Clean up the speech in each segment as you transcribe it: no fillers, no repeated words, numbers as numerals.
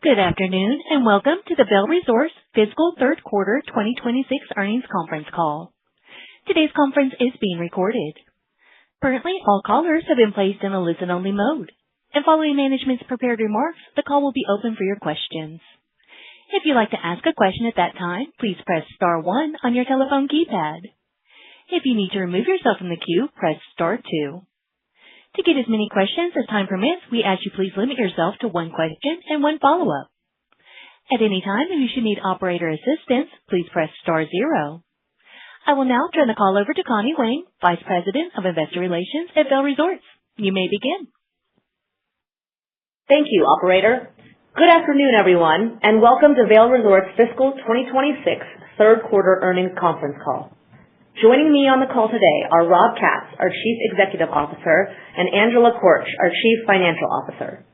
Good afternoon, and welcome to the Vail Resorts Fiscal Third Quarter 2026 Earnings Conference Call. Today's conference is being recorded. Currently, all callers have been placed in a listen-only mode, and following management's prepared remarks, the call will be open for your questions. If you'd like to ask a question at that time, please press star 1 on your telephone keypad. If you need to remove yourself from the queue, press star 2. To get as many questions as time permits, we ask you please limit yourself to one question and one follow-up. At any time, if you should need operator assistance, please press star 0. I will now turn the call over to Connie Wayne, Vice President of Investor Relations at Vail Resorts. You may begin. Thank you, operator. Good afternoon, everyone, and welcome to Vail Resorts Fiscal 2026 Third Quarter Earnings Conference Call. Joining me on the call today are Rob Katz, our Chief Executive Officer, and Angela Korch, our Chief Financial Officer.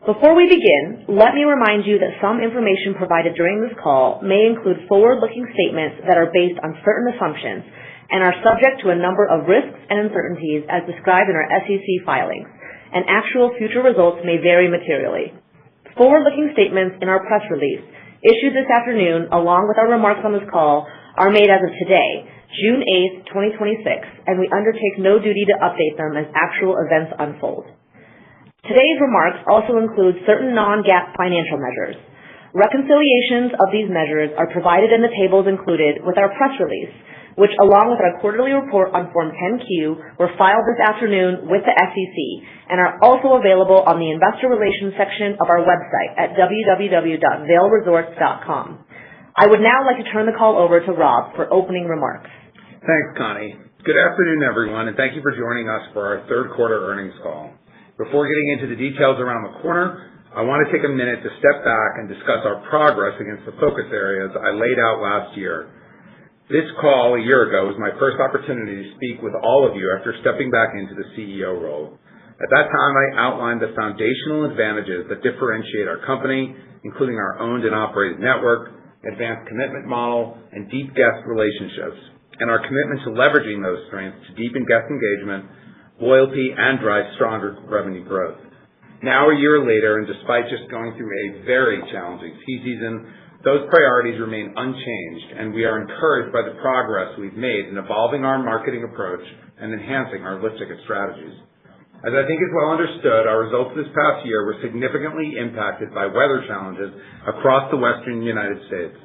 Before we begin, let me remind you that some information provided during this call may include forward-looking statements that are based on certain assumptions and are subject to a number of risks and uncertainties as described in our SEC filings, and actual future results may vary materially. Forward-looking statements in our press release, issued this afternoon along with our remarks on this call, are made as of today, June 8th, 2026, and we undertake no duty to update them as actual events unfold. Today's remarks also include certain non-GAAP financial measures. Reconciliations of these measures are provided in the tables included with our press release, which along with our quarterly report on Form 10-Q were filed this afternoon with the SEC and are also available on the Investor Relations section of our website at www.vailresorts.com. I would now like to turn the call over to Rob for opening remarks. Thanks, Connie. Good afternoon, everyone, and thank you for joining us for our third quarter earnings call. Before getting into the details around the corner, I want to take a minute to step back and discuss our progress against the focus areas I laid out last year. This call a year ago was my first opportunity to speak with all of you after stepping back into the CEO role. At that time, I outlined the foundational advantages that differentiate our company, including our owned and operated network, advanced commitment model, and deep guest relationships, and our commitment to leveraging those strengths to deepen guest engagement, loyalty, and drive stronger revenue growth. Now, a year later, and despite just going through a very challenging ski season, those priorities remain unchanged, and we are encouraged by the progress we've made in evolving our marketing approach and enhancing our lift ticket strategies. As I think is well understood, our results this past year were significantly impacted by weather challenges across the western United States.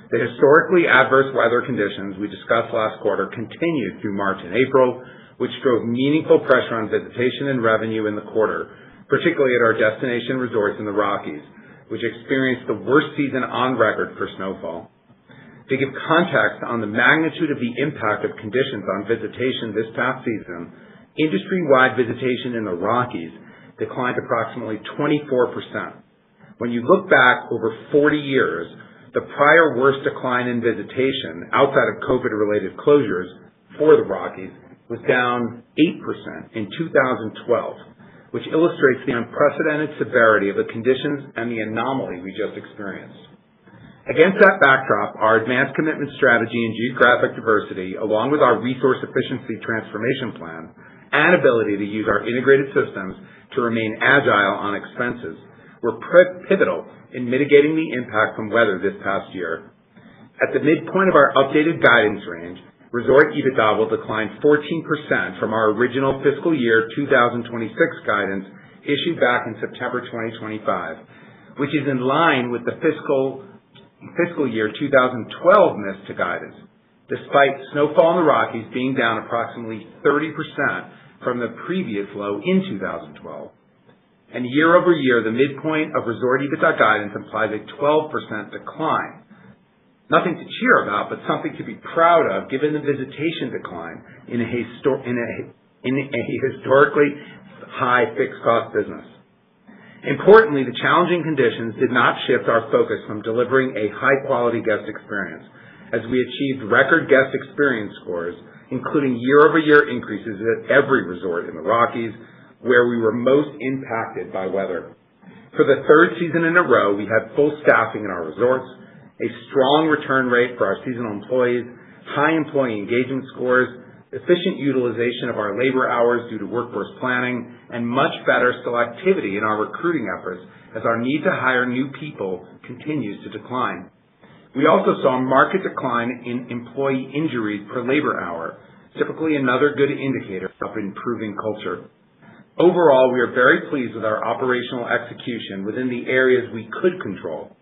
The historically adverse weather conditions we discussed last quarter continued through March and April, which drove meaningful pressure on visitation and revenue in the quarter, particularly at our destination resorts in the Rockies, which experienced the worst season on record for snowfall. To give context on the magnitude of the impact of conditions on visitation this past season, industry-wide visitation in the Rockies declined approximately 24%. When you look back over 40 years, the prior worst decline in visitation outside of COVID-related closures for the Rockies was down 8% in 2012, which illustrates the unprecedented severity of the conditions and the anomaly we just experienced. Against that backdrop, our advanced commitment strategy and geographic diversity, along with our resource efficiency transformation plan and ability to use our integrated systems to remain agile on expenses, were pivotal in mitigating the impact from weather this past year. At the midpoint of our updated guidance range, resort EBITDA will decline 14% from our original fiscal year 2026 guidance issued back in September 2025, which is in line with the fiscal year 2012 miss to guidance, despite snowfall in the Rockies being down approximately 30% from the previous low in 2012. And year over year, the midpoint of resort EBITDA guidance implies a 12% decline. Nothing to cheer about, but something to be proud of given the visitation decline in a historically high fixed cost business. Importantly, the challenging conditions did not shift our focus from delivering a high-quality guest experience, as we achieved record guest experience scores, including year-over-year increases at every resort in the Rockies, where we were most impacted by weather. For the third season in a row, we had full staffing in our resorts, a strong return rate for our seasonal employees, high employee engagement scores, efficient utilization of our labor hours due to workforce planning, and much better selectivity in our recruiting efforts as our need to hire new people continues to decline. We also saw a market decline in employee injuries per labor hour, typically another good indicator of improving culture. Overall, we are very pleased with our operational execution within the areas we could control.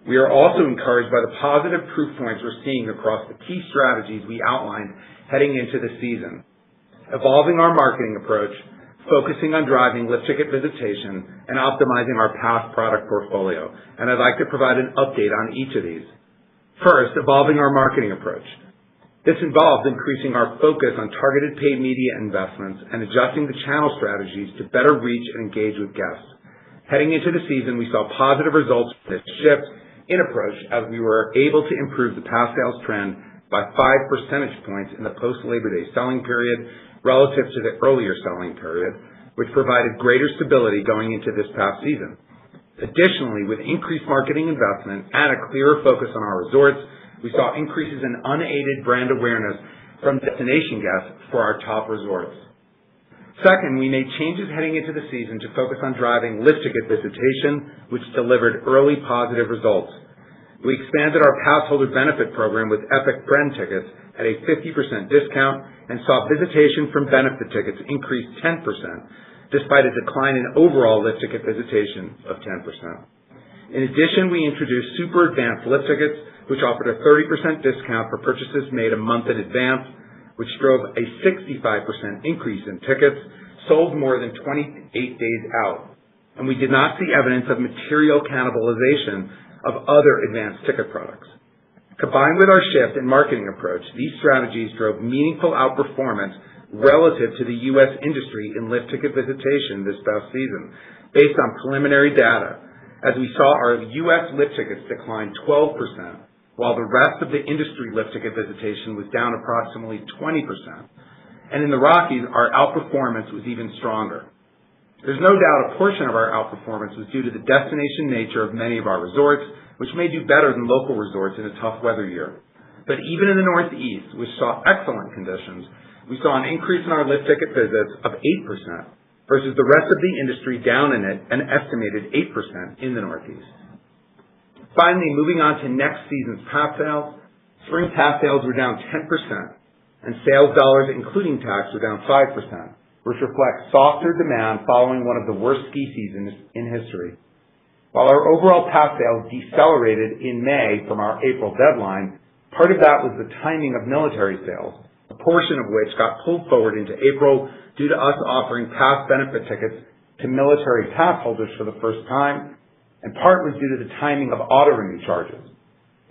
We are also encouraged by the positive proof points we're seeing across the key strategies we outlined heading into the season. Evolving our marketing approach, focusing on driving lift ticket visitation, and optimizing our pass product portfolio. And I'd like to provide an update on each of these. First, evolving our marketing approach. This involves increasing our focus on targeted paid media investments and adjusting the channel strategies to better reach and engage with guests. Heading into the season, we saw positive results from this shift in approach as we were able to improve the pass sales trend by 5 percentage points in the post-Labor Day selling period relative to the earlier selling period, which provided greater stability going into this past season. Additionally, with increased marketing investment and a clearer focus on our resorts, we saw increases in unaided brand awareness from destination guests for our top resorts. Second, we made changes heading into the season to focus on driving lift ticket visitation, which delivered early positive results. We expanded our pass holder benefit program with Epic Friend tickets at a 50% discount and saw visitation from benefit tickets increase 10%, despite a decline in overall lift ticket visitation of 10%. In addition, we introduced super advanced lift tickets, which offered a 30% discount for purchases made a month in advance, which drove a 65% increase in tickets sold more than 28 days out. And we did not see evidence of material cannibalization of other advanced ticket products. Combined with our shift in marketing approach, these strategies drove meaningful outperformance relative to the U.S. industry in lift ticket visitation this past season, based on preliminary data, as we saw our U.S. lift tickets decline 12%, while the rest of the industry lift ticket visitation was down approximately 20%. And in the Rockies, our outperformance was even stronger. There's no doubt a portion of our outperformance was due to the destination nature of many of our resorts, which may do better than local resorts in a tough weather year. But even in the Northeast, which saw excellent conditions, we saw an increase in our lift ticket visits of 8% versus the rest of the industry down in it an estimated 8% in the Northeast. Finally, moving on to next season's pass sales, spring pass sales were down 10%, and sales dollars including tax were down 5%, which reflects softer demand following one of the worst ski seasons in history. While our overall pass sales decelerated in May from our April deadline, part of that was the timing of military sales, a portion of which got pulled forward into April due to us offering pass benefit tickets to military pass holders for the first time, and part was due to the timing of auto-renew charges.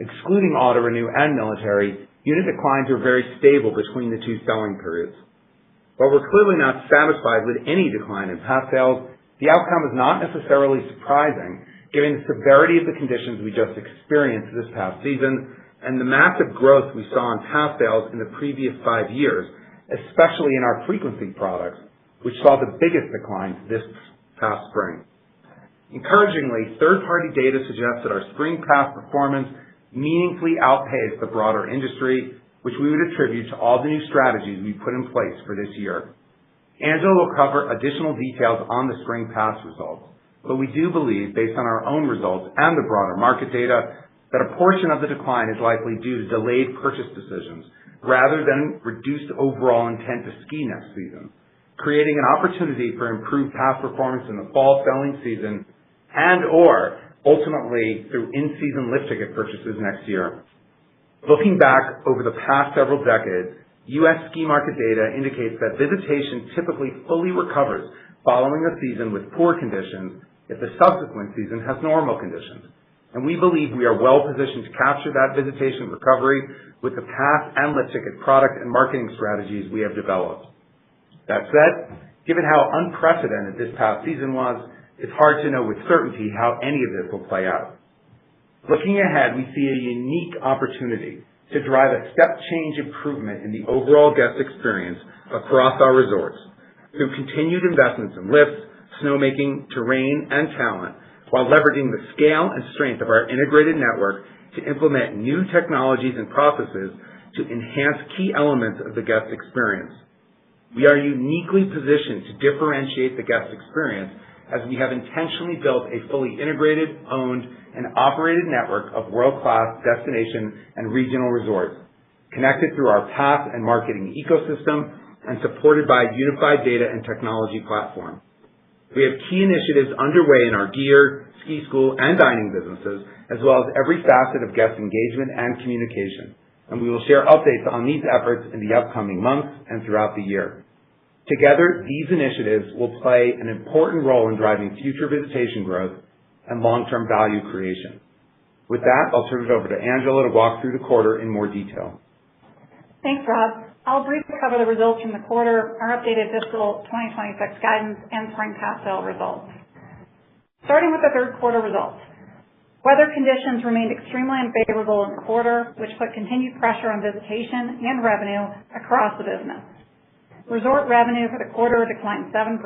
Excluding auto-renew and military, unit declines were very stable between the two selling periods. While we're clearly not satisfied with any decline in pass sales, the outcome is not necessarily surprising given the severity of the conditions we just experienced this past season and the massive growth we saw in pass sales in the previous 5 years, especially in our frequency products, which saw the biggest declines this past spring. Encouragingly, third-party data suggests that our spring pass performance meaningfully outpaced the broader industry, which we would attribute to all the new strategies we put in place for this year. Angela will cover additional details on the spring pass results, but we do believe, based on our own results and the broader market data, that a portion of the decline is likely due to delayed purchase decisions rather than reduced overall intent to ski next season, creating an opportunity for improved pass performance in the fall selling season and/or ultimately through in-season lift ticket purchases next year. Looking back over the past several decades, U.S. ski market data indicates that visitation typically fully recovers following a season with poor conditions if the subsequent season has normal conditions. And we believe we are well positioned to capture that visitation recovery with the pass and lift ticket product and marketing strategies we have developed. That said, given how unprecedented this past season was, it's hard to know with certainty how any of this will play out. Looking ahead, we see a unique opportunity to drive a step change improvement in the overall guest experience across our resorts through continued investments in lifts, snowmaking, terrain, and talent, while leveraging the scale and strength of our integrated network to implement new technologies and processes to enhance key elements of the guest experience. We are uniquely positioned to differentiate the guest experience as we have intentionally built a fully integrated, owned, and operated network of world-class destination and regional resorts, connected through our path and marketing ecosystem and supported by a unified data and technology platform. We have key initiatives underway in our gear, ski school, and dining businesses, as well as every facet of guest engagement and communication, and we will share updates on these efforts in the upcoming months and throughout the year. Together, these initiatives will play an important role in driving future visitation growth and long-term value creation. With that, I'll turn it over to Angela to walk through the quarter in more detail. Thanks, Rob. I'll briefly cover the results from the quarter, our updated fiscal 2026 guidance, and spring pass sale results. Starting with the third quarter results. Weather conditions remained extremely unfavorable in the quarter, which put continued pressure on visitation and revenue across the business. Resort revenue for the quarter declined 7%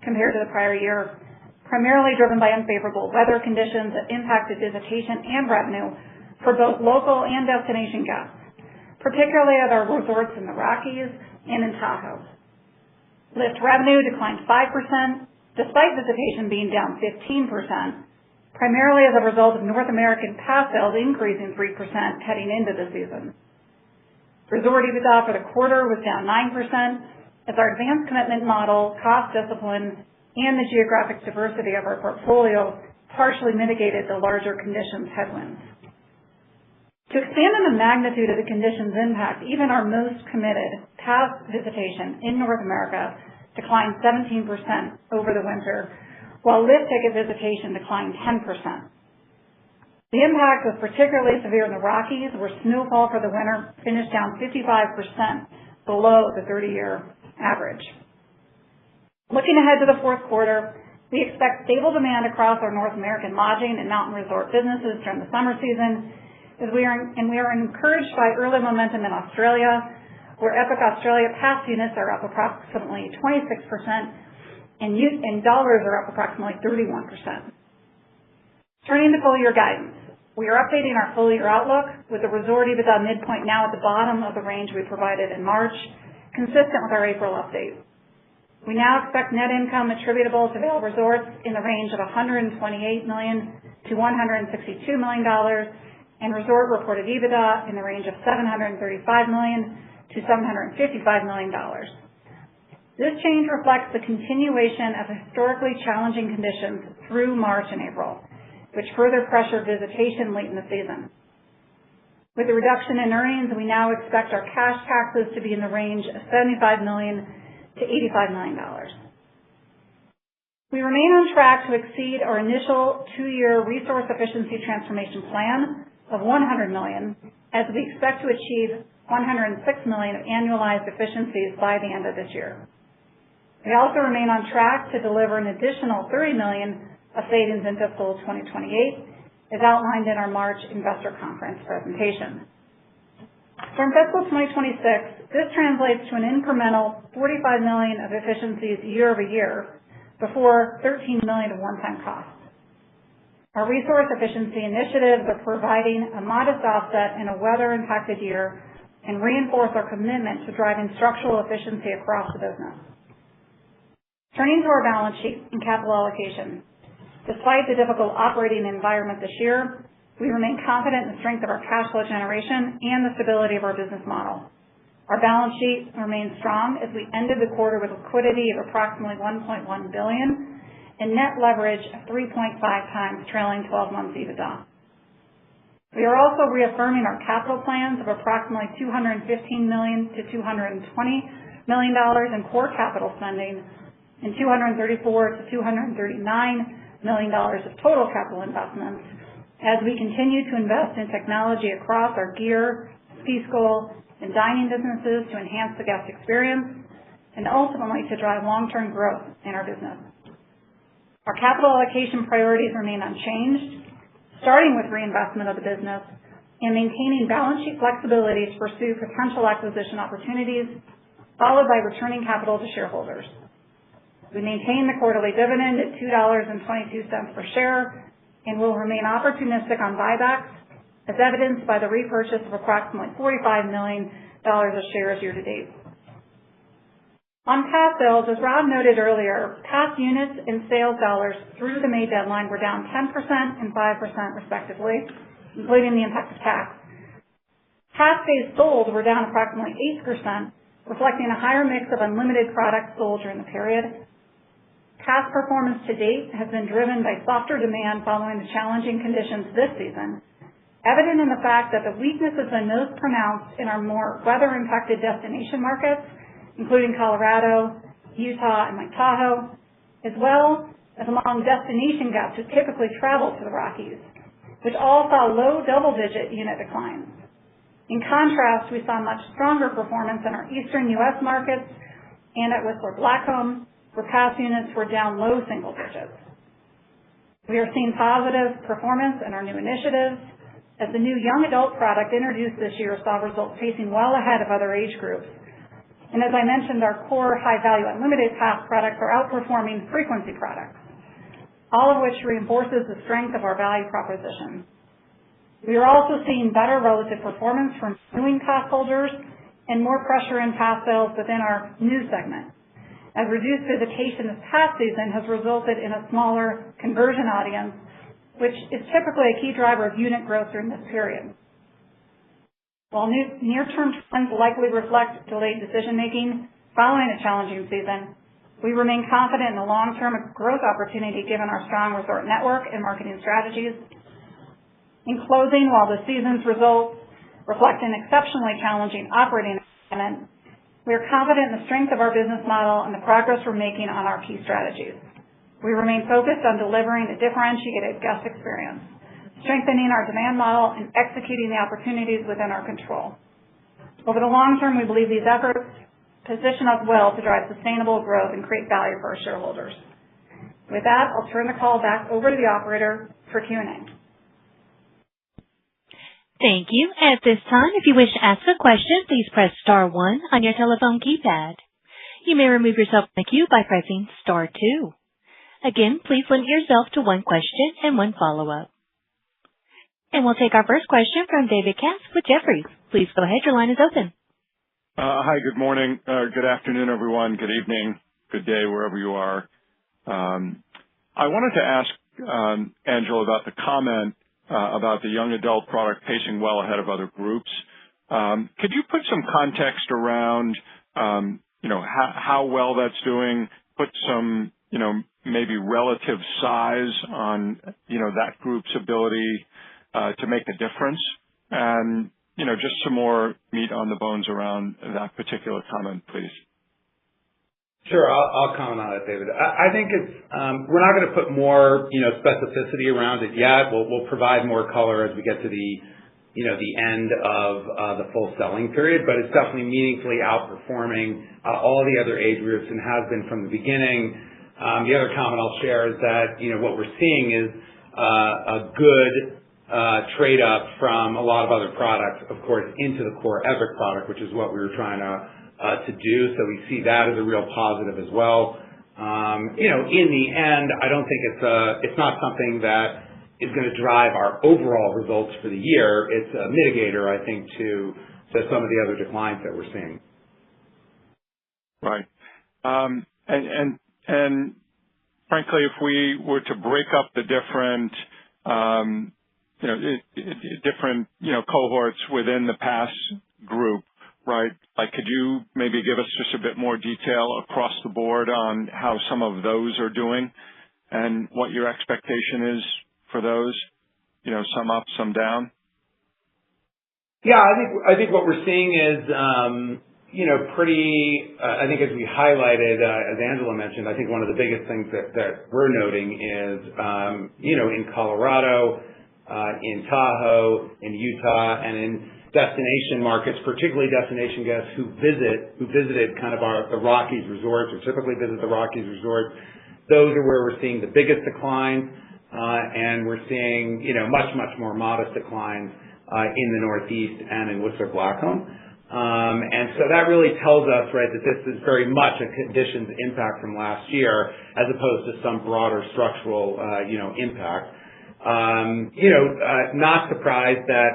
compared to the prior year, primarily driven by unfavorable weather conditions that impacted visitation and revenue for both local and destination guests, particularly at our resorts in the Rockies and in Tahoe. Lift revenue declined 5%, despite visitation being down 15%, primarily as a result of North American pass sales increasing 3% heading into the season. Resort EBITDA for the quarter was down 9% as our advanced commitment model, cost discipline, and the geographic diversity of our portfolio partially mitigated the larger conditions headwinds. To expand on the magnitude of the conditions impact, even our most committed pass visitation in North America declined 17% over the winter, while lift ticket visitation declined 10%. The impact was particularly severe in the Rockies, where snowfall for the winter finished down 55% below the 30-year average. Looking ahead to the fourth quarter, we expect stable demand across our North American lodging and mountain resort businesses during the summer season, we are encouraged by early momentum in Australia, where Epic Australia pass units are up approximately 26% and dollars are up approximately 31%. Turning to full-year guidance. We are updating our full-year outlook with the resort EBITDA midpoint now at the bottom of the range we provided in March, consistent with our April update. We now expect net income attributable to Vail Resorts in the range of $128 million to $162 million, and resort reported EBITDA in the range of $735 million to $755 million. This change reflects the continuation of historically challenging conditions through March and April, which further pressured visitation late in the season. With the reduction in earnings, we now expect our cash taxes to be in the range of $75 million to $85 million. We remain on track to exceed our initial 2-year resource efficiency transformation plan of $100 million, as we expect to achieve $106 million of annualized efficiencies by the end of this year. We also remain on track to deliver an additional $30 million of savings in fiscal 2028, as outlined in our March investor conference presentation. For fiscal 2026, this translates to an incremental $45 million of efficiencies year over year before $13 million of one-time costs. Our resource efficiency initiatives are providing a modest offset in a weather-impacted year and reinforce our commitment to driving structural efficiency across the business. Turning to our balance sheet and capital allocation. Despite the difficult operating environment this year, we remain confident in the strength of our cash flow generation and the stability of our business model. Our balance sheet remains strong as we ended the quarter with liquidity of approximately $1.1 billion and net leverage of 3.5 times trailing 12 months EBITDA. We are also reaffirming our capital plans of approximately $215 million to $220 million in core capital spending and $234 to $239 million of total capital investments as we continue to invest in technology across our gear, ski school, and dining businesses to enhance the guest experience and ultimately to drive long-term growth in our business. Our capital allocation priorities remain unchanged, starting with reinvestment of the business and maintaining balance sheet flexibility to pursue potential acquisition opportunities, followed by returning capital to shareholders. We maintain the quarterly dividend at $2.22 per share and will remain opportunistic on buybacks as evidenced by the repurchase of approximately $45 million of shares year to date. On pass sales, as Rob noted earlier, pass units and sales dollars through the May deadline were down 10% and 5% respectively, including the impact of tax. Pass days sold were down approximately 8%, reflecting a higher mix of unlimited products sold during the period. Pass performance to date has been driven by softer demand following the challenging conditions this season, evident in the fact that the weakness has been most pronounced in our more weather-impacted destination markets, including Colorado, Utah, and Lake Tahoe, as well as among destination guests who typically travel to the Rockies, which all saw low double-digit unit declines. In contrast, we saw much stronger performance in our eastern U.S. markets and at Whistler Blackcomb, where pass units were down low single digits. We are seeing positive performance in our new initiatives, as the new young adult product introduced this year saw results pacing well ahead of other age groups. And as I mentioned, our core high-value unlimited pass products are outperforming frequency products, all of which reinforces the strength of our value proposition. We are also seeing better relative performance from renewing pass holders and more pressure in pass sales within our new segment, as reduced visitation this past season has resulted in a smaller conversion audience, which is typically a key driver of unit growth during this period. While near-term trends likely reflect delayed decision-making following a challenging season, we remain confident in the long-term growth opportunity given our strong resort network and marketing strategies. In closing, while the season's results reflect an exceptionally challenging operating environment, we are confident in the strength of our business model and the progress we're making on our key strategies. We remain focused on delivering a differentiated guest experience, strengthening our demand model, and executing the opportunities within our control. Over the long term, we believe these efforts position us well to drive sustainable growth and create value for our shareholders. With that, I'll turn the call back over to the operator for Q&A. Thank you. At this time, if you wish to ask a question, please press *1 on your telephone keypad. You may remove yourself from the queue by pressing *2. Again, please limit yourself to one question and one follow-up. And we'll take our first question from David Katz with Jefferies. Please go ahead. Your line is open. Hi, good morning, good afternoon, everyone. Good evening, good day, wherever you are. I wanted to ask Angela about the comment about the young adult product pacing well ahead of other groups. Could you put some context around, how well that's doing? Put some, maybe relative size on, that group's ability to make a difference, and just some more meat on the bones around that particular comment, please. Sure, I'll comment on it, David. I think it's we're not going to put more specificity around it yet. We'll provide more color as we get to the end of the full selling period, but it's definitely meaningfully outperforming all the other age groups and has been from the beginning. The other comment I'll share is that what we're seeing is a good trade up from a lot of other products, of course, into the core Epic product, which is what we were trying to do. So we see that as a real positive as well. In the end, I don't think it's not something that is going to drive our overall results for the year. It's a mitigator, I think, to some of the other declines that we're seeing. Right. And frankly, if we were to break up the different cohorts within the pass group, right? Like, could you maybe give us just a bit more detail across the board on how some of those are doing and what your expectation is for those? Some up, some down? Yeah, I think what we're seeing is, I think as we highlighted, as Angela mentioned, I think one of the biggest things that we're noting is, in Colorado, in Tahoe, in Utah, and in destination markets, particularly destination guests who visited kind of the Rockies resorts or typically visit the Rockies resorts. Those are where we're seeing the biggest declines, and we're seeing, much more modest declines in the Northeast and in Whistler Blackcomb. And so that really tells us, right, that this is very much a conditions impact from last year as opposed to some broader structural, impact. Not surprised that,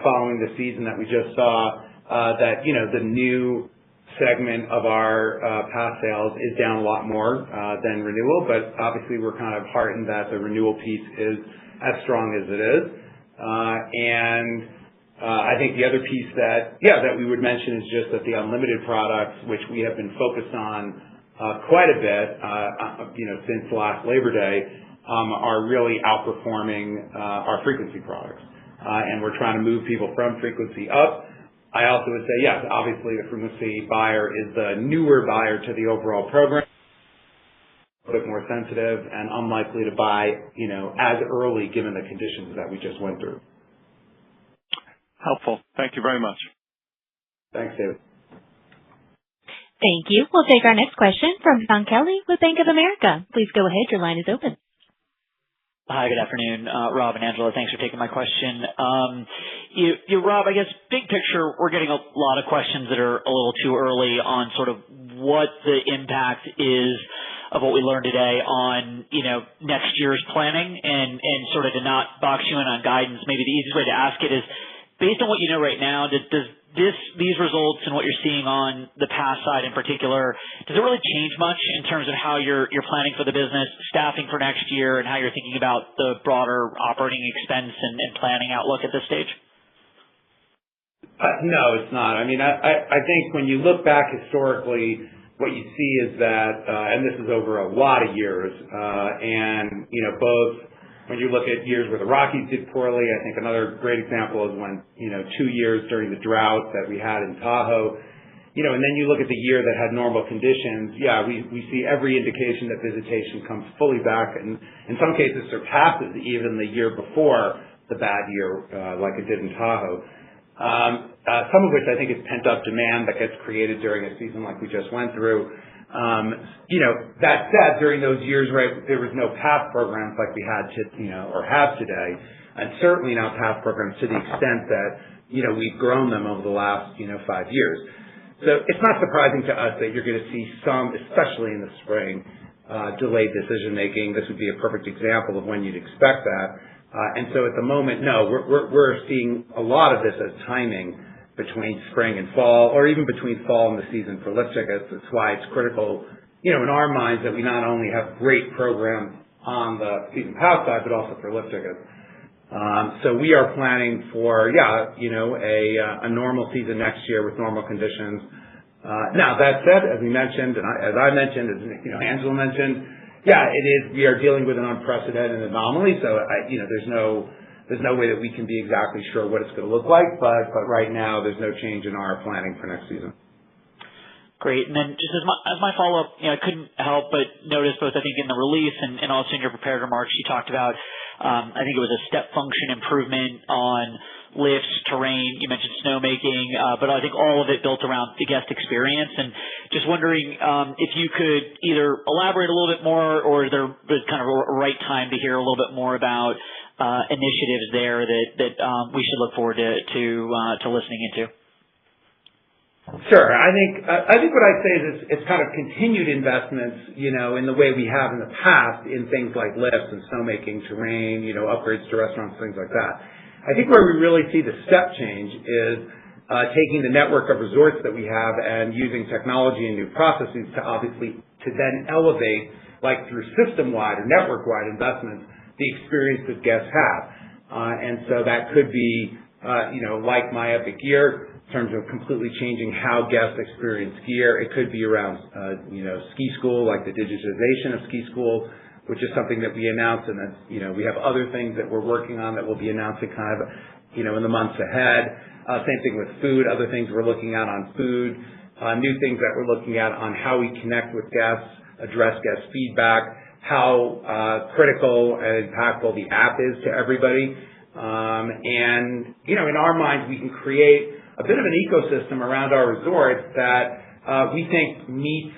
following the season that we just saw, that, the new segment of our pass sales is down a lot more than renewal, but obviously we're kind of heartened that the renewal piece is as strong as it is. I think the other piece that we would mention is just that the unlimited products, which we have been focused on quite a bit, since last Labor Day, are really outperforming our frequency products. And we're trying to move people from frequency up. I also would say, yes, obviously the frequency buyer is the newer buyer to the overall program, a bit more sensitive and unlikely to buy, as early given the conditions that we just went through. Helpful. Thank you very much. Thanks, David. Thank you. We'll take our next question from John Kelly with Bank of America. Please go ahead. Your line is open. Hi, good afternoon, Rob and Angela. Thanks for taking my question. Rob, I guess big picture, we're getting a lot of questions that are a little too early on sort of what the impact is of what we learned today on, next year's planning and sort of to not box you in on guidance. Maybe the easiest way to ask it is, based on what you know right now, does these results and what you're seeing on the pass side in particular, does it really change much in terms of how you're planning for the business, staffing for next year, and how you're thinking about the broader operating expense and planning outlook at this stage? No, it's not. I mean, I think when you look back historically, what you see is that, and this is over a lot of years, both when you look at years where the Rockies did poorly, I think another great example is when, 2 years during the drought that we had in Tahoe, and then you look at the year that had normal conditions. Yeah, we see every indication that visitation comes fully back and in some cases surpasses even the year before the bad year, like it did in Tahoe. Some of which I think is pent-up demand that gets created during a season like we just went through. That said, during those years, right, there was no pass programs like we had or have today, and certainly not pass programs to the extent that, we've grown them over the last, 5 years. So it's not surprising to us that you're going to see some, especially in the spring, delayed decision making. This would be a perfect example of when you'd expect that. And so at the moment, no, we're seeing a lot of this as timing between spring and fall, or even between fall and the season for lift tickets. That's why it's critical, in our minds, that we not only have great programs on the season pass side, but also for lift tickets. So we are planning for, a normal season next year with normal conditions. Now that said, as we mentioned, and as I mentioned, as Angela mentioned, we are dealing with an unprecedented anomaly. So there's no way that we can be exactly sure what it's going to look like, but right now there's no change in our planning for next season. Great. And then just as my follow-up, I couldn't help but notice both, I think, in the release and also in your prepared remarks, you talked about, I think it was a step function improvement on lifts, terrain. You mentioned snowmaking, but I think all of it built around the guest experience. And just wondering if you could either elaborate a little bit more, or is there kind of a right time to hear a little bit more about initiatives there that we should look forward to listening into? Sure. I think what I'd say is it's kind of continued investments, in the way we have in the past in things like lifts and snowmaking, terrain, upgrades to restaurants, things like that. I think where we really see the step change is taking the network of resorts that we have and using technology and new processes to then elevate, like through system-wide or network-wide investments, the experience that guests have. And so that could be, like My Epic Gear, in terms of completely changing how guests experience gear. It could be around, ski school, like the digitization of ski school, which is something that we announced, and that's, we have other things that we're working on that we'll be announcing kind of, in the months ahead. Same thing with food, other things we're looking at on food, new things that we're looking at on how we connect with guests, address guest feedback, how critical and impactful the app is to everybody. And, in our minds, we can create a bit of an ecosystem around our resorts that we think meets,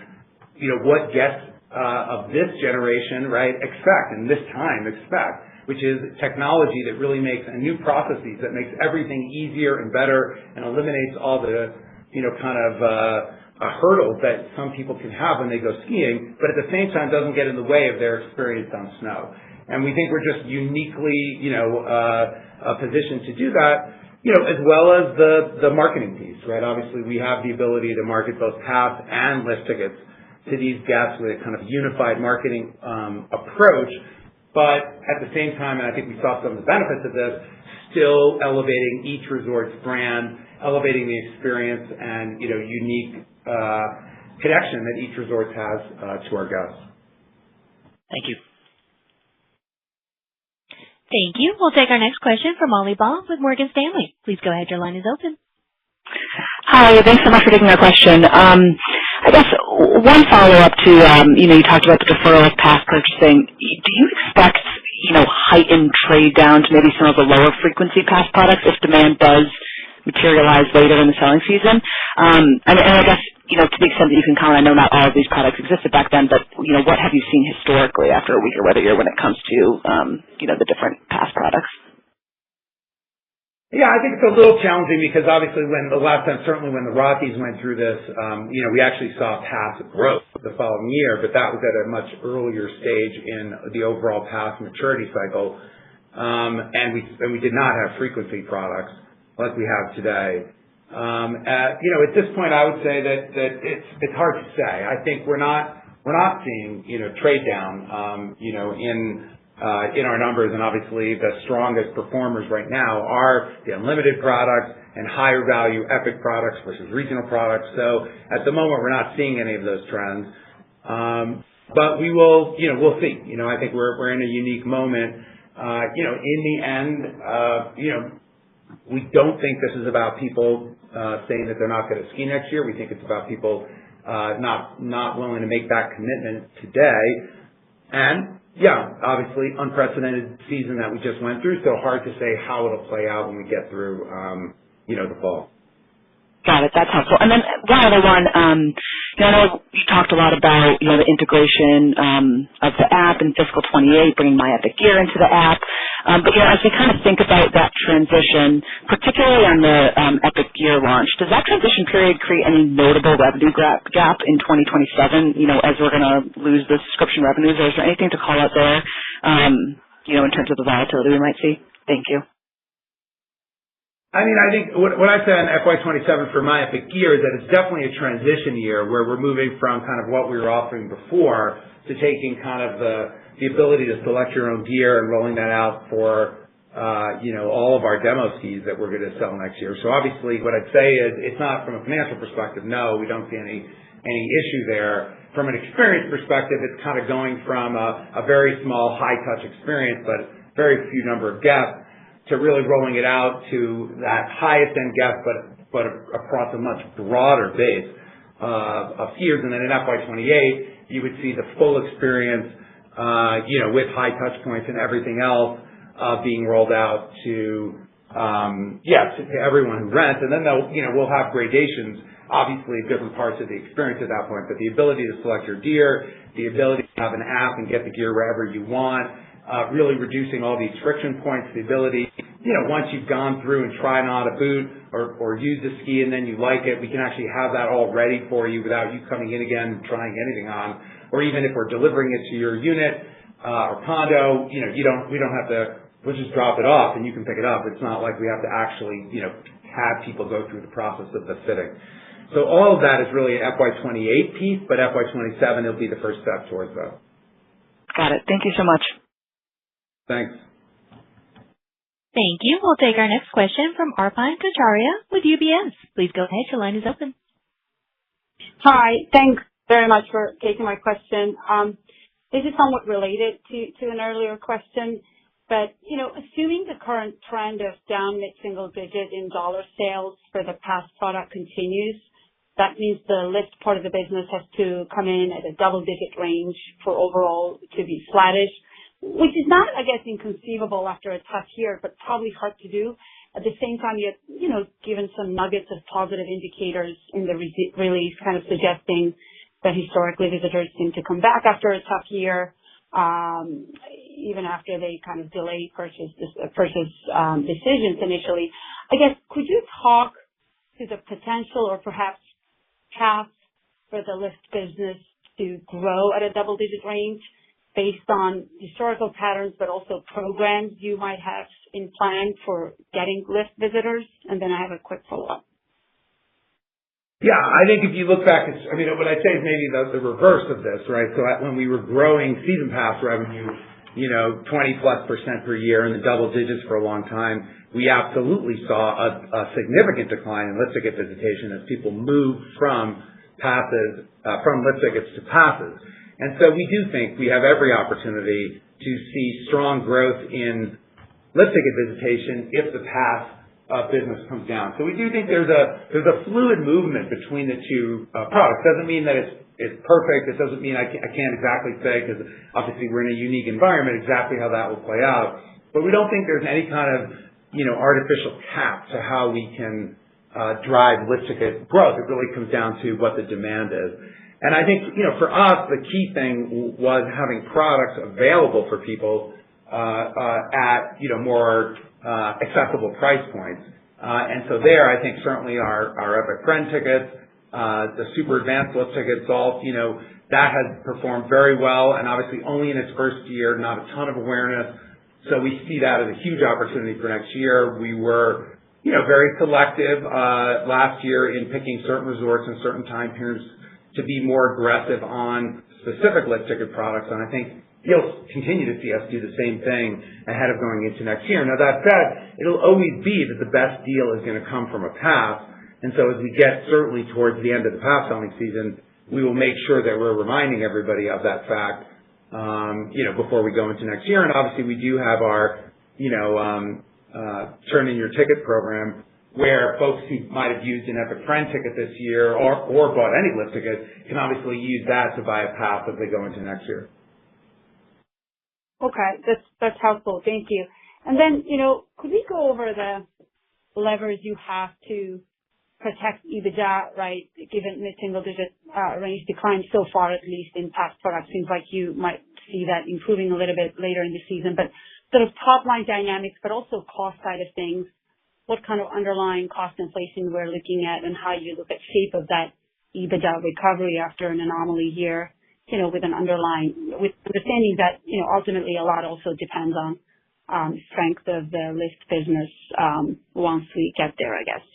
what guests of this generation, right, expect, which is technology that really makes, and new processes that makes everything easier and better and eliminates all the, hurdles that some people can have when they go skiing, but at the same time doesn't get in the way of their experience on snow. And we think we're just uniquely, positioned to do that, as well as the marketing piece, right? Obviously, we have the ability to market both pass and lift tickets to these guests with a kind of unified marketing approach. But at the same time, and I think we saw some of the benefits of this, still elevating each resort's brand, elevating the experience and, unique connection that each resort has to our guests. Thank you. Thank you. We'll take our next question from Molly Baum with Morgan Stanley. Please go ahead. Your line is open. Hi. Thanks so much for taking my question. I guess one follow-up to, you talked about the deferral of pass purchasing. Do you expect, heightened trade down to maybe some of the lower frequency pass products if demand does materialize later in the selling season? And I guess, to the extent that you can comment, I know not all of these products existed back then, but, what have you seen historically after a weaker weather year when it comes to, the different pass products? Yeah, I think it's a little challenging because obviously certainly when the Rockies went through this, we actually saw pass growth the following year, but that was at a much earlier stage in the overall pass maturity cycle. And we did not have frequency products like we have today. At this point, I would say that it's hard to say. I think we're not seeing, trade down, in our numbers, and obviously the strongest performers right now are the unlimited products and higher value Epic products versus regional products. So at the moment, we're not seeing any of those trends. But we will, we'll see. I think we're in a unique moment. In the end, we don't think this is about people saying that they're not going to ski next year. We think it's about people not willing to make that commitment today. And yeah, obviously unprecedented season that we just went through, so hard to say how it'll play out when we get through, the fall. Got it. That's helpful. And then one other one, I know you talked a lot about, the integration of the app in fiscal 28, bringing My Epic Gear into the app. But, as we kind of think about that transition, particularly on the Epic Gear launch, does that transition period create any notable revenue gap in 2027, as we're going to lose the subscription revenues? Or is there anything to call out there, in terms of the volatility we might see? Thank you. I mean, I think what I said on FY27 for My Epic Gear is that it's definitely a transition year where we're moving from kind of what we were offering before to taking kind of the ability to select your own gear and rolling that out for, all of our demo skis that we're going to sell next year. So obviously what I'd say is it's not from a financial perspective. No, we don't see any issue there. From an experience perspective, it's kind of going from a very small high touch experience, but very few number of guests, to really rolling it out to that highest end guest, but across a much broader base of skiers. And then in FY28, you would see the full experience, with high touch points and everything else, being rolled out to everyone who rents. And then we'll have gradations, obviously different parts of the experience at that point, but the ability to select your gear, the ability to have an app and get the gear wherever you want, really reducing all these friction points, the ability, once you've gone through and tried on a boot or used a ski and then you like it, we can actually have that all ready for you without you coming in again and trying anything on. Or even if we're delivering it to your unit or condo, we don't have to, we'll just drop it off and you can pick it up. It's not like we have to actually, have people go through the process of the fitting. So all of that is really an FY28 piece, but FY27 will be the first step towards that. Got it. Thank you so much. Thanks. Thank you. We'll take our next question from Arpine Kacharya with UBS. Please go ahead. Your line is open. Hi. Thanks very much for taking my question. This is somewhat related to an earlier question, but, assuming the current trend of down mid-single digit in dollar sales for the pass product continues, that means the lift part of the business has to come in at a double-digit range for overall to be flattish, which is not, I guess, inconceivable after a tough year, but probably hard to do. At the same time, yet, given some nuggets of positive indicators in the release kind of suggesting that historically visitors seem to come back after a tough year, even after they kind of delay purchase decisions initially. I guess, could you talk to the potential or perhaps path for the lift business to grow at a double-digit range based on historical patterns, but also programs you might have in plan for getting lift visitors? And then I have a quick follow-up. Yeah, I think if you look back, what I'd say is maybe the reverse of this, right? So when we were growing season pass revenue, 20+% per year in the double digits for a long time, we absolutely saw a significant decline in lift ticket visitation as people moved from lift tickets to passes. And so we do think we have every opportunity to see strong growth in lift ticket visitation if the pass business comes down. So we do think there's a fluid movement between the two products. Doesn't mean that it's perfect. It doesn't mean I can't exactly say, because obviously we're in a unique environment, exactly how that will play out. But we don't think there's any kind of artificial cap to how we can drive lift ticket growth. It really comes down to what the demand is. And I think for us the key thing was having products available for people at more accessible price points. And so there, I think certainly our Epic Friend tickets, the super advanced lift tickets, all, that has performed very well, and obviously only in its first year, not a ton of awareness. So we see that as a huge opportunity for next year. We were, very selective last year in picking certain resorts and certain time periods to be more aggressive on specific lift ticket products, and I think you'll continue to see us do the same thing ahead of going into next year. Now, that said, it'll always be that the best deal is going to come from a pass. And so as we get certainly towards the end of the pass selling season, we will make sure that we're reminding everybody of that fact, before we go into next year. And obviously we do have our, turn in your ticket program, where folks who might have used an Epic Friend ticket this year or bought any lift ticket can obviously use that to buy a pass as they go into next year. Okay, that's helpful. Thank you. And then, could we go over the levers you have to protect EBITDA, right, given mid-single digit range decline so far, at least in past products? Seems like you might see that improving a little bit later in the season. But sort of top-line dynamics, but also cost side of things, what kind of underlying cost inflation we're looking at, and how you look at shape of that EBITDA recovery after an anomaly year, with understanding that, ultimately a lot also depends on strength of the lift business once we get there, I guess.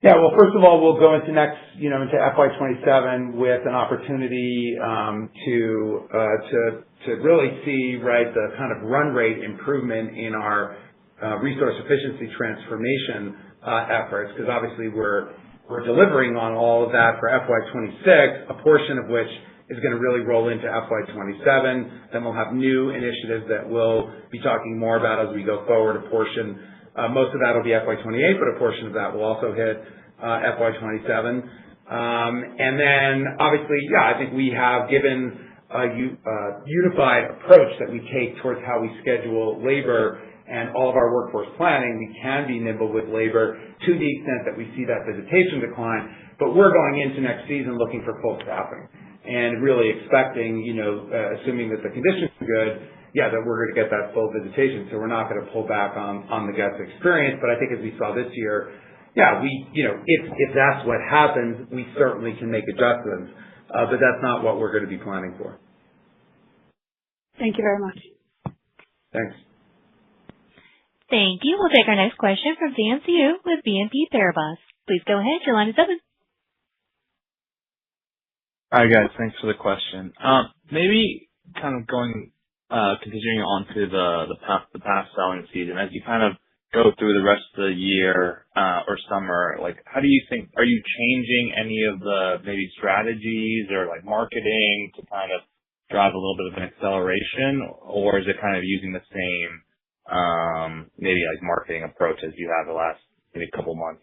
Yeah, well, first of all, we'll go into into FY27 with an opportunity to really see, right, the kind of run rate improvement in our resource efficiency transformation efforts, because obviously we're delivering on all of that for FY26, a portion of which is going to really roll into FY27. Then we'll have new initiatives that we'll be talking more about as we go forward. A portion, most of that will be FY28, but a portion of that will also hit FY27. And then obviously, I think we have given a unified approach that we take towards how we schedule labor and all of our workforce planning. We can be nimble with labor to the extent that we see that visitation decline, but we're going into next season looking for full staffing and really expecting, assuming that the conditions are good, that we're going to get that full visitation. So we're not going to pull back on the guest experience. But I think as we saw this year, if that's what happens, we certainly can make adjustments, but that's not what we're going to be planning for. Thank you very much. Thanks. Thank you. We'll take our next question from Dan Siu with BNP Paribas. Please go ahead. Your line is open. Hi, guys. Thanks for the question. Maybe kind of continuing on to the past selling season, as you kind of go through the rest of the year or summer, like, how do you think, are you changing any of the maybe strategies or like marketing to kind of drive a little bit of an acceleration, or is it kind of using the same maybe like marketing approach as you have the last maybe couple months?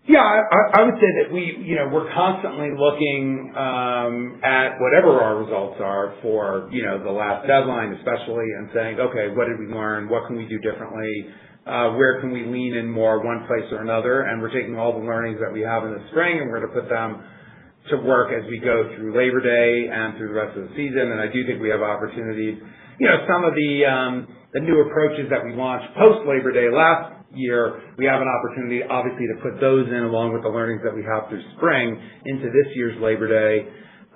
Yeah, I would say that we're constantly looking at whatever our results are for, the last deadline especially, and saying, okay, what did we learn? What can we do differently? Where can we lean in more one place or another? And we're taking all the learnings that we have in the spring, and we're going to put them to work as we go through Labor Day and through the rest of the season. And I do think we have opportunities. Some of the new approaches that we launched post Labor Day last year, we have an opportunity obviously to put those in along with the learnings that we have through spring into this year's Labor Day.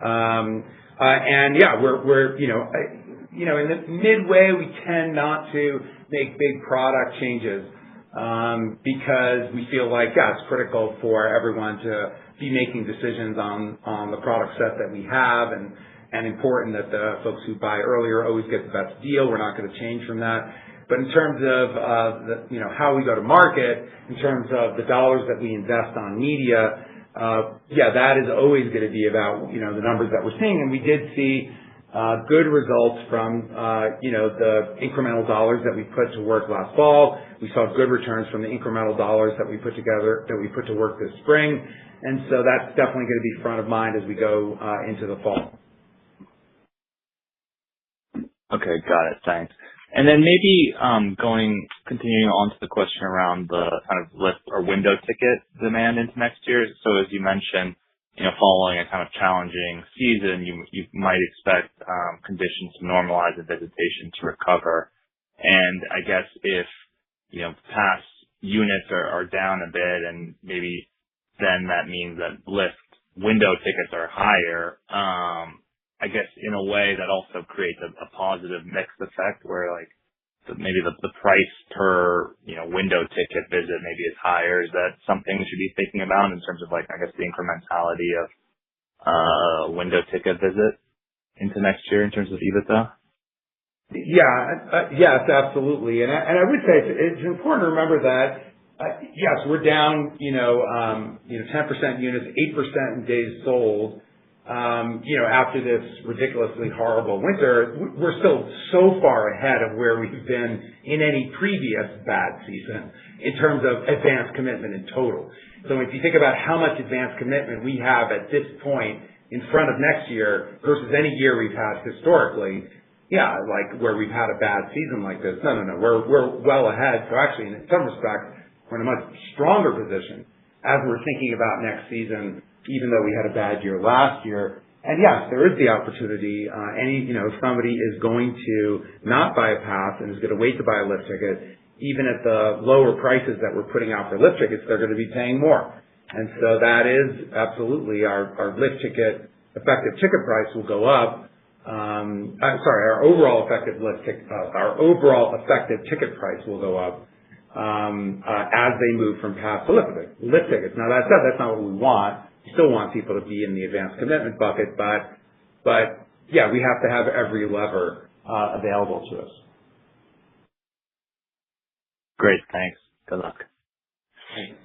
And yeah, we're in the midway, we tend not to make big product changes because we feel like, yeah, it's critical for everyone to be making decisions on the product set that we have, and important that the folks who buy earlier always get the best deal. We're not going to change from that. But in terms of how we go to market, in terms of the dollars that we invest on media, that is always going to be about the numbers that we're seeing, and we did see good results from the incremental dollars that we put to work last fall. We saw good returns from the incremental dollars that we put to work this spring, and so that's definitely going to be front of mind as we go into the fall. Okay, got it. Thanks. And then maybe continuing on to the question around the kind of lift or window ticket demand into next year. So as you mentioned, following a kind of challenging season, you might expect conditions to normalize and visitation to recover. And I guess if pass units are down a bit, and maybe then that means that lift window tickets are higher. I guess in a way that also creates a positive mixed effect where maybe the price per window ticket visit maybe is higher. Is that something we should be thinking about in terms of I guess the incrementality of window ticket visit into next year in terms of EBITDA? Yes, absolutely. And I would say it's important to remember that yes, we're down 10% units, 8% in days sold. After this ridiculously horrible winter, we're still so far ahead of where we've been in any previous bad season in terms of advance commitment in total. So if you think about how much advance commitment we have at this point in front of next year versus any year we've had historically, where we've had a bad season like this, no, we're well ahead. So actually, in some respects, we're in a much stronger position as we're thinking about next season, even though we had a bad year last year. And yes, there is the opportunity, if somebody is going to not buy a pass and is going to wait to buy a lift ticket, even at the lower prices that we're putting out for lift tickets, they're going to be paying more. And so that is absolutely our lift ticket, effective ticket price will go up. Our overall effective ticket price will go up as they move from pass to lift tickets. Now that said, that's not what we want. We still want people to be in the advanced commitment bucket, but yeah, we have to have every lever available to us. Great, thanks. Good luck. Thanks.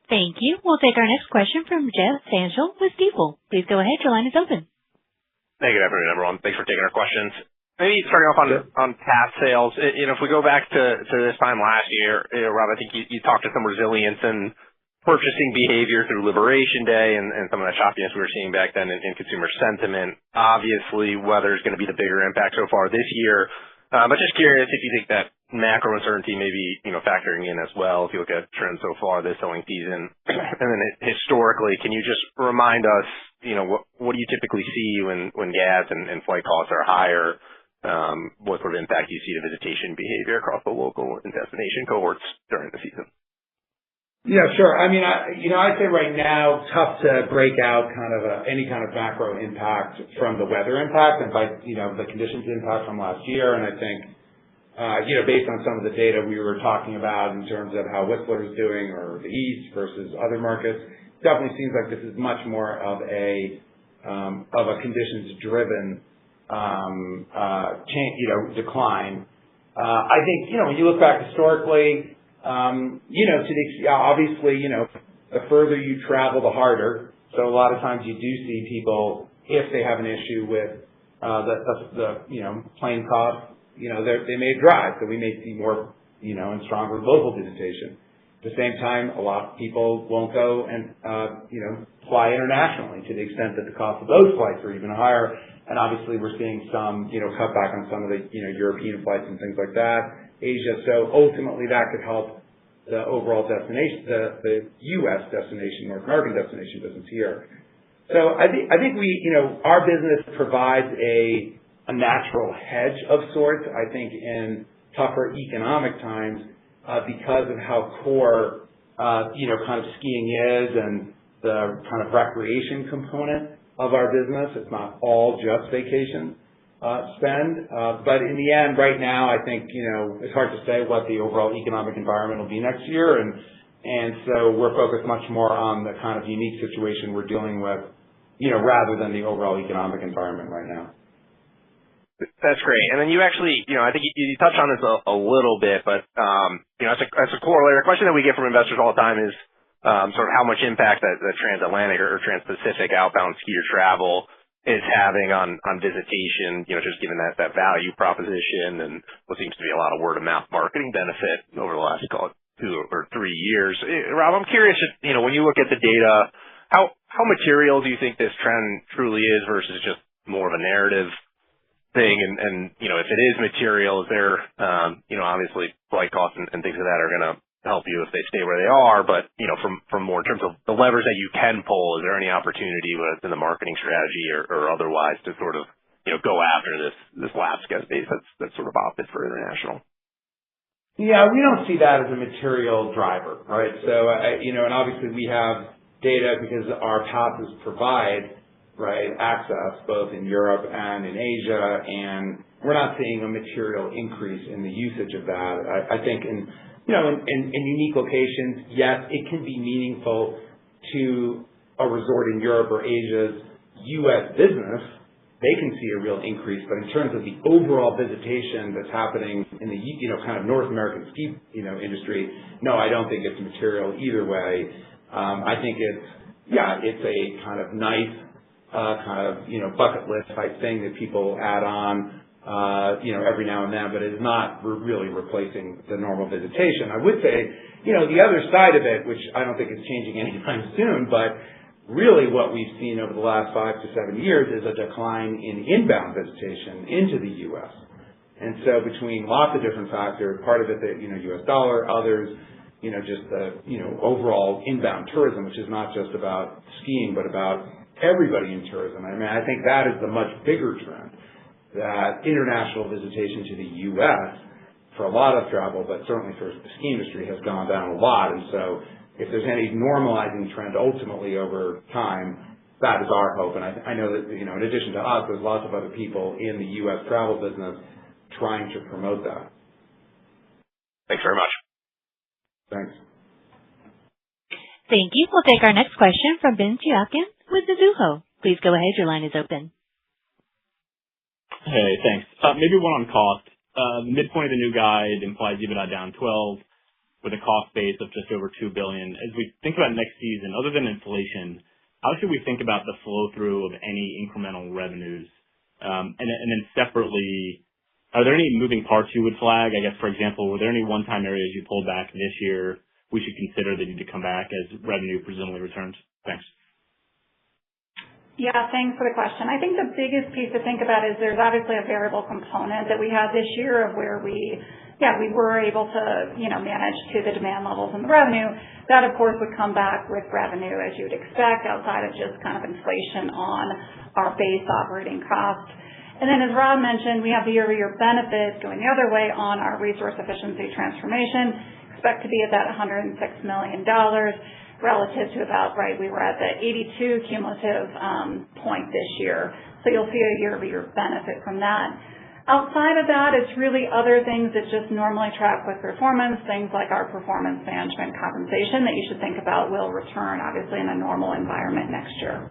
Thank you. We'll take our next question from Jeff Stanchel with Stifel. Please go ahead. Your line is open. Hey, good afternoon, everyone. Thanks for taking our questions. Maybe starting off on pass sales. If we go back to this time last year, Rob, I think you talked to some resilience in purchasing behavior through Liberation Day and some of that shoppiness we were seeing back then in consumer sentiment. Obviously, weather is going to be the bigger impact so far this year. But just curious if you think that macro uncertainty may be, factoring in as well, if you look at trends so far this selling season. And then historically, can you just remind us, what do you typically see when gas and flight costs are higher? What sort of impact do you see to visitation behavior across the local and destination cohorts during the season? Yeah, sure. I mean, I'd say right now, tough to break out any kind of macro impact from the weather impact and by, the conditions impact from last year. And I think, based on some of the data we were talking about in terms of how Whistler is doing or the East versus other markets, definitely seems like this is much more of a conditions-driven, decline. I think, when you look back historically, obviously, the further you travel, the harder. So a lot of times you do see people, if they have an issue with the plane cost, they may drive. So we may see more, and stronger local visitation. At the same time, a lot of people won't go and, fly internationally to the extent that the cost of those flights are even higher. And obviously we're seeing some, cutback on some of the, European flights and things like that. Asia. So ultimately that could help the overall destination, the U.S. destination, North American destination business here. So I think we, our business provides a natural hedge of sorts, I think, in tougher economic times, because of how core, kind of skiing is and the kind of recreation component of our business. It's not all just vacation spend. But in the end, right now, I think, it's hard to say what the overall economic environment will be next year. And so we're focused much more on the kind of unique situation we're dealing with, rather than the overall economic environment right now. That's great. And then you actually, I think you touched on this a little bit, but, as a corollary, a question that we get from investors all the time is, sort of how much impact that the transatlantic or transpacific outbound skier travel is having on visitation, just given that value proposition and what seems to be a lot of word of mouth marketing benefit over the last, call it, 2 or 3 years. Rob, I'm curious, when you look at the data, how material do you think this trend truly is versus just more of a narrative thing? And if it is material, is there, obviously flight costs and things of that are going to help you if they stay where they are, but from more in terms of the levers that you can pull, is there any opportunity within the marketing strategy or otherwise to sort of go after this lapsed guest base that's sort of opted for international? Yeah, we don't see that as a material driver, right? So and obviously we have data because our passes provide access both in Europe and in Asia, and we're not seeing a material increase in the usage of that. I think in unique locations, yes, it can be meaningful to a resort in Europe or Asia's U.S. business. They can see a real increase, but in terms of the overall visitation that's happening in the kind of North American ski industry, no, I don't think it's material either way. I think it's a kind of nice bucket list type thing that people add on every now and then, but it's not really replacing the normal visitation. I would say, the other side of it, which I don't think is changing anytime soon, but really what we've seen over the last 5 to 7 years is a decline in inbound visitation into the U.S. And so between lots of different factors, part of it, the U.S. dollar, others, just the, overall inbound tourism, which is not just about skiing, but about everybody in tourism. I mean, I think that is the much bigger trend, that international visitation to the U.S. for a lot of travel, but certainly for the ski industry, has gone down a lot. And so if there's any normalizing trend ultimately over time, that is our hope. And I know that, in addition to us, there's lots of other people in the U.S. travel business trying to promote that. Thanks very much. Thanks. Thank you. We'll take our next question from Ben Chaikin with Mizuho. Please go ahead. Your line is open. Hey, thanks. Maybe one on cost. Midpoint of the new guide implies EBITDA down 12 with a cost base of just over $2 billion. As we think about next season, other than inflation, how should we think about the flow-through of any incremental revenues? And then separately, are there any moving parts you would flag? I guess, for example, were there any one-time areas you pulled back this year we should consider that need to come back as revenue presumably returns? Thanks. Yeah, thanks for the question. I think the biggest piece to think about is there's obviously a variable component that we had this year of where we were able to, manage to the demand levels and the revenue. That, of course, would come back with revenue, as you would expect, outside of just kind of inflation on our base operating costs. And then, as Rob mentioned, we have the year-over-year benefit going the other way on our resource efficiency transformation. Expect to be at that $106 million relative to about, we were at the 82 cumulative point this year. So you'll see a year-over-year benefit from that. Outside of that, it's really other things that just normally track with performance, things like our performance management compensation that you should think about will return, obviously, in a normal environment next year.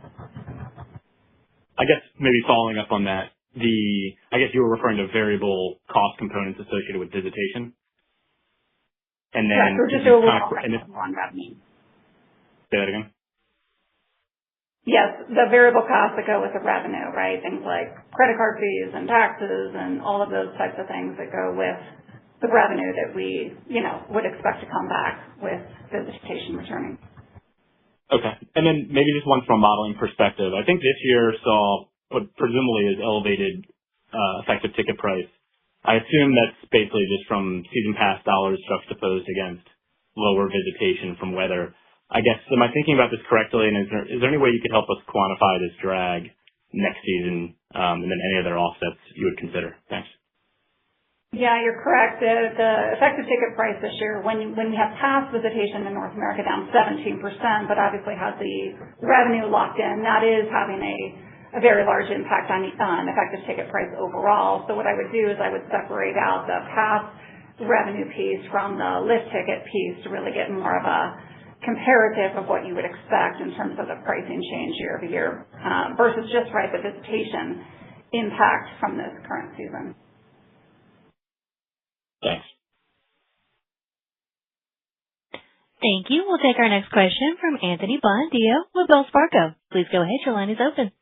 I guess maybe following up on that, I guess you were referring to variable cost components associated with visitation. And then right, or just overall on revenue. Say that again? Yes, the variable costs that go with the revenue, right? Things like credit card fees and taxes and all of those types of things that go with the revenue that we, would expect to come back with visitation returning. Okay. And then maybe just one from a modeling perspective. I think this year saw what presumably is elevated effective ticket price. I assume that's basically just from season pass dollars juxtaposed against lower visitation from weather. I guess, am I thinking about this correctly? And is there any way you could help us quantify this drag next season, and then any other offsets you would consider? Thanks. Yeah, you're correct. The effective ticket price this year, when we have Pass Visitation in North America down 17%, but obviously has the revenue locked in, that is having a very large impact on effective ticket price overall. So what I would do is I would separate out the Pass revenue piece from the lift ticket piece to really get more of a comparative of what you would expect in terms of the pricing change year over year versus just the visitation impact from this current season. Thanks. Thank you. We'll take our next question from Anthony Bondio with Wells Fargo. Please go ahead. Your line is open.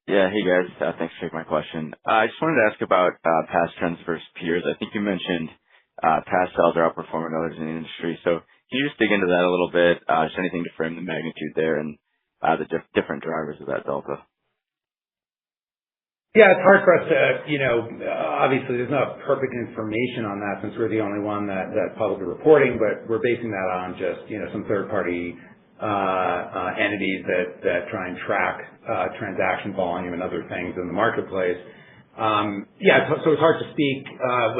Yeah. Hey, guys. Thanks for taking my question. I just wanted to ask about Pass trends versus peers. I think you mentioned Pass sales are outperforming others in the industry. So can you just dig into that a little bit? Just anything to frame the magnitude there and the different drivers of that delta? Yeah, it's hard for us to, obviously there's not perfect information on that since we're the only one that's publicly reporting, but we're basing that on just, some third-party entities that try and track transaction volume and other things in the marketplace. So it's hard to speak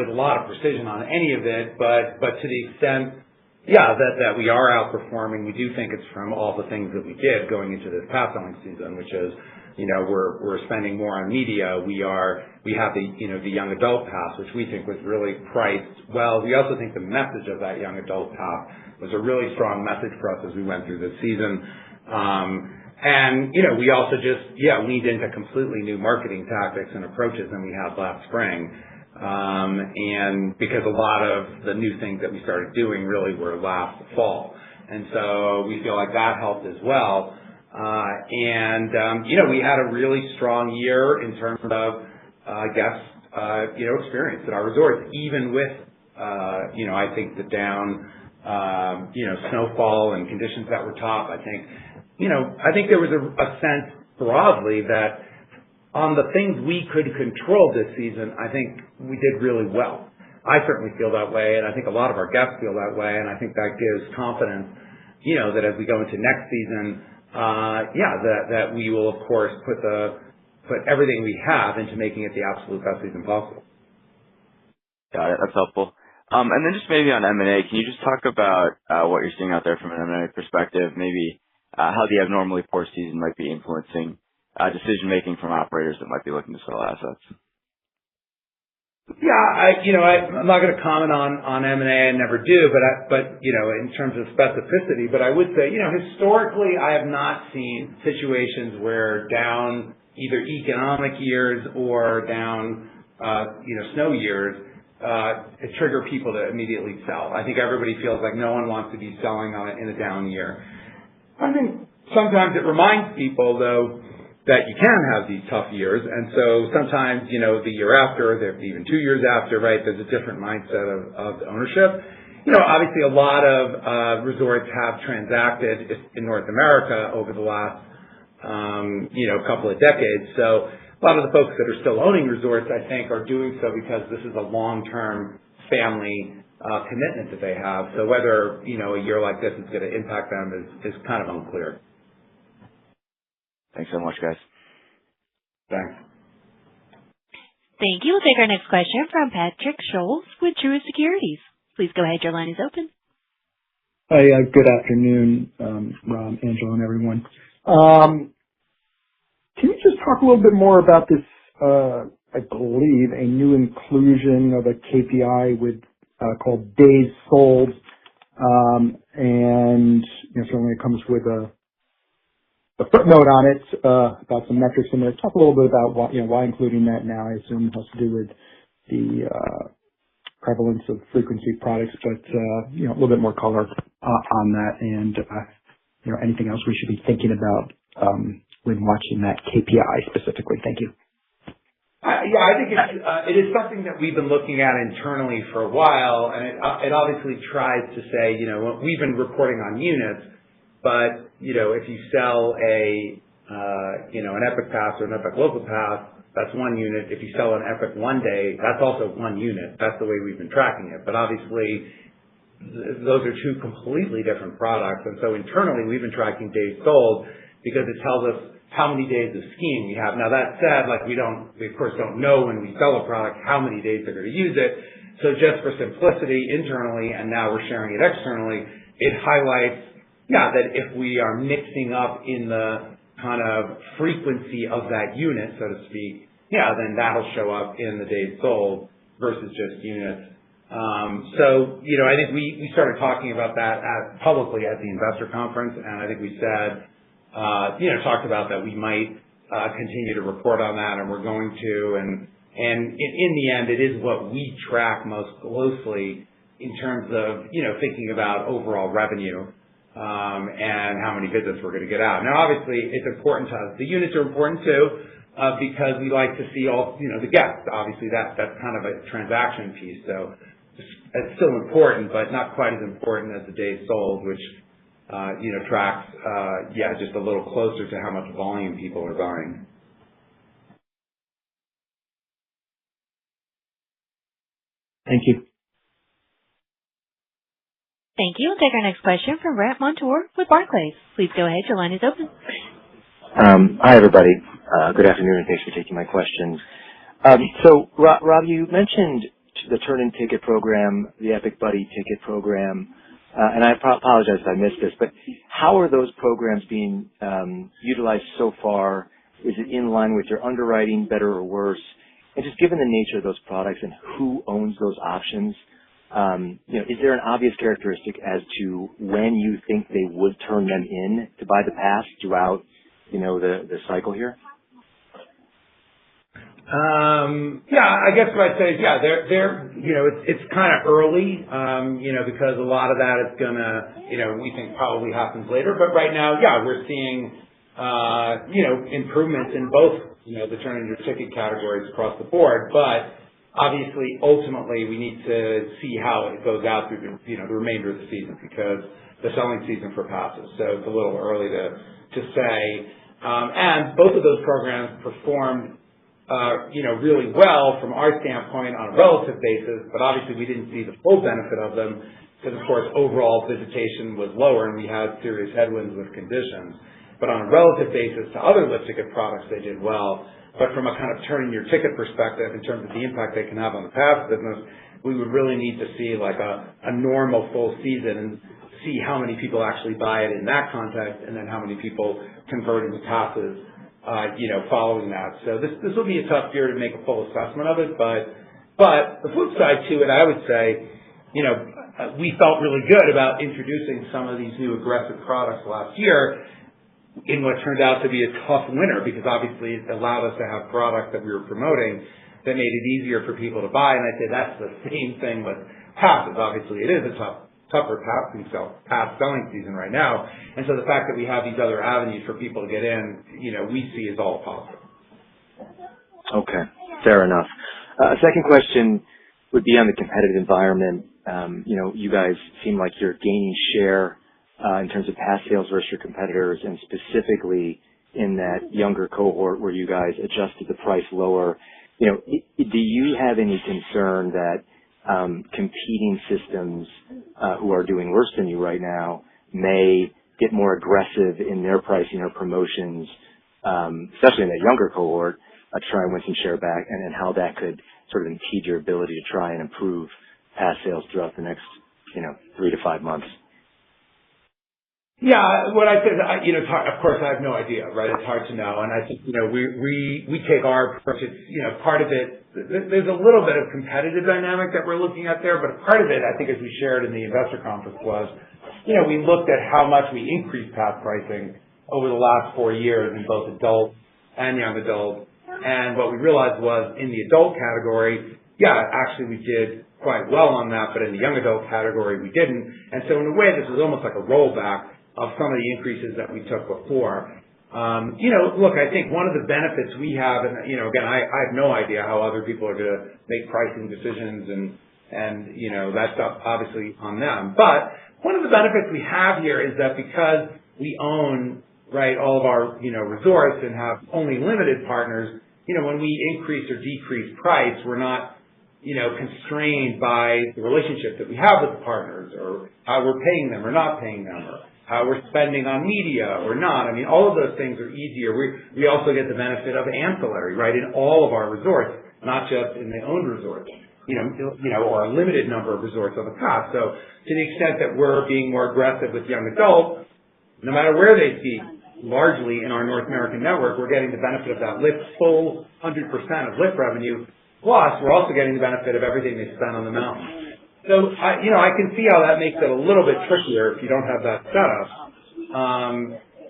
with a lot of precision on any of it, but to the extent, that we are outperforming, we do think it's from all the things that we did going into this pass selling season, which is, we're spending more on media. We have the young adult pass, which we think was really priced well. We also think the message of that young adult pass was a really strong message for us as we went through this season. We also just, leaned into completely new marketing tactics and approaches than we had last spring. And because a lot of the new things that we started doing really were last fall. And so we feel like that helped as well. We had a really strong year in terms of guest, experience at our resorts, even with, I think the down, snowfall and conditions that were tough. I think there was a sense broadly that on the things we could control this season, I think we did really well. I certainly feel that way, and I think a lot of our guests feel that way, and I think that gives confidence, that as we go into next season, that we will, of course, put everything we have into making it the absolute best season possible. Got it. That's helpful. And then just maybe on M&A, can you just talk about what you're seeing out there from an M&A perspective, maybe how the abnormally poor season might be influencing decision-making from operators that might be looking to sell assets? Yeah, I'm not going to comment on M&A. I never do, but in terms of specificity, but I would say, historically, I have not seen situations where down either economic years or down, snow years, trigger people to immediately sell. I think everybody feels like no one wants to be selling in a down year. I think sometimes it reminds people, though, that you can have these tough years. And so sometimes, the year after, even 2 years after, right, there's a different mindset of ownership. Obviously a lot of resorts have transacted in North America over the last, couple of decades. So a lot of the folks that are still owning resorts, I think, are doing so because this is a long-term family commitment that they have. So whether, a year like this is going to impact them is kind of unclear. Thanks so much, guys. Thanks. Thank you. We'll take our next question from Patrick Scholes with Truist Securities. Please go ahead. Your line is open. Hi, good afternoon, Rob, Angela, and everyone. Can you just talk a little bit more about this, I believe, a new inclusion of a KPI called days sold, and certainly it comes with a footnote on it about some metrics in there. Talk a little bit about why including that now. I assume it has to do with the prevalence of frequency products, but a little bit more color on that, and anything else we should be thinking about when watching that KPI specifically. Thank you. I think it is something that we've been looking at internally for a while, and it obviously tries to say, we've been reporting on units, but if you sell an Epic Pass or an Epic Local Pass, that's one unit. If you sell an Epic One Day, that's also one unit. That's the way we've been tracking it. But obviously, those are two completely different products, and so internally we've been tracking days sold because it tells us how many days of skiing we have. Now that said, we of course don't know when we sell a product how many days they're going to use it. So just for simplicity internally, and now we're sharing it externally, it highlights, that if we are mixing up in the kind of frequency of that unit, so to speak, then that'll show up in the days sold versus just units. I think we started talking about that publicly at the investor conference, and I think we said, talked about that we might continue to report on that, and we're going to, and in the end, it is what we track most closely in terms of, thinking about overall revenue, and how many visits we're going to get out. Now, obviously, it's important to us. The units are important too, because we like to see all, the guests. Obviously, that's kind of a transaction piece. So it's still important, but not quite as important as the days sold, which, tracks, just a little closer to how much volume people are buying. Thank you. Thank you. We'll take our next question from Brandt Montour with Barclays. Please go ahead. Your line is open. Hi, everybody. Good afternoon, and thanks for taking my questions. So, Rob, you mentioned the Turn-In Ticket program, the Epic Buddy Ticket program, and I apologize if I missed this, but how are those programs being utilized so far? Is it in line with your underwriting, better or worse? And just given the nature of those products and who owns those options, is there an obvious characteristic as to when you think they would turn them in to buy the pass throughout, the cycle here? I guess what I'd say is, they're it's kind of early, because a lot of that is gonna, we think probably happens later. But right now, we're seeing, improvements in both, the Turn-In Ticket categories across the board. But obviously, ultimately, we need to see how it goes out through the remainder of the season, because the selling season for passes. So it's a little early to say. And both of those programs performed really well from our standpoint on a relative basis, but obviously we didn't see the full benefit of them because, of course, overall visitation was lower and we had serious headwinds with conditions. But on a relative basis to other lift ticket products, they did well. But from a kind of turning your ticket perspective in terms of the impact they can have on the pass business, we would really need to see a normal full season and see how many people actually buy it in that context and then how many people convert into passes following that. So this will be a tough year to make a full assessment of it, but the flip side to it, I would say, we felt really good about introducing some of these new aggressive products last year in what turned out to be a tough winter, because obviously it allowed us to have products that we were promoting that made it easier for people to buy. And I'd say that's the same thing with passes. Obviously it is a tougher pass selling season right now. And so the fact that we have these other avenues for people to get in, we see as all positive. Okay, fair enough. A second question would be on the competitive environment. You guys seem like you're gaining share in terms of pass sales versus your competitors, and specifically in that younger cohort where you guys adjusted the price lower. Do you have any concern that competing systems who are doing worse than you right now may get more aggressive in their pricing or promotions, especially in that younger cohort, to try and win some share back, and then how that could sort of impede your ability to try and improve pass sales throughout the next 3 to 5 months? Yeah, what I said, it's hard, of course, I have no idea, right? It's hard to know, and I think we take our approach. It's part of it. There's a little bit of competitive dynamic that we're looking at there, but part of it, I think, as we shared in the investor conference, was we looked at how much we increased pass pricing over the last 4 years in both adult and young adult, and what we realized was in the adult category, actually we did quite well on that, but in the young adult category we didn't, and so in a way this is almost like a rollback of some of the increases that we took before. Look, I think one of the benefits we have, and again, I have no idea how other people are going to make pricing decisions, and that's obviously on them. But one of the benefits we have here is that because we own all of our resorts and have only limited partners, when we increase or decrease price, we're not constrained by the relationship that we have with the partners, or how we're paying them or not paying them, or how we're spending on media or not. I mean, all of those things are easier. We also get the benefit of ancillary, right, in all of our resorts, not just in the owned resorts, or a limited number of resorts on the pass. So to the extent that we're being more aggressive with young adults, no matter where they ski, largely in our North American network, we're getting the benefit of that full 100% of lift revenue. Plus, we're also getting the benefit of everything they spend on the mountain. So, I can see how that makes it a little bit trickier if you don't have that setup.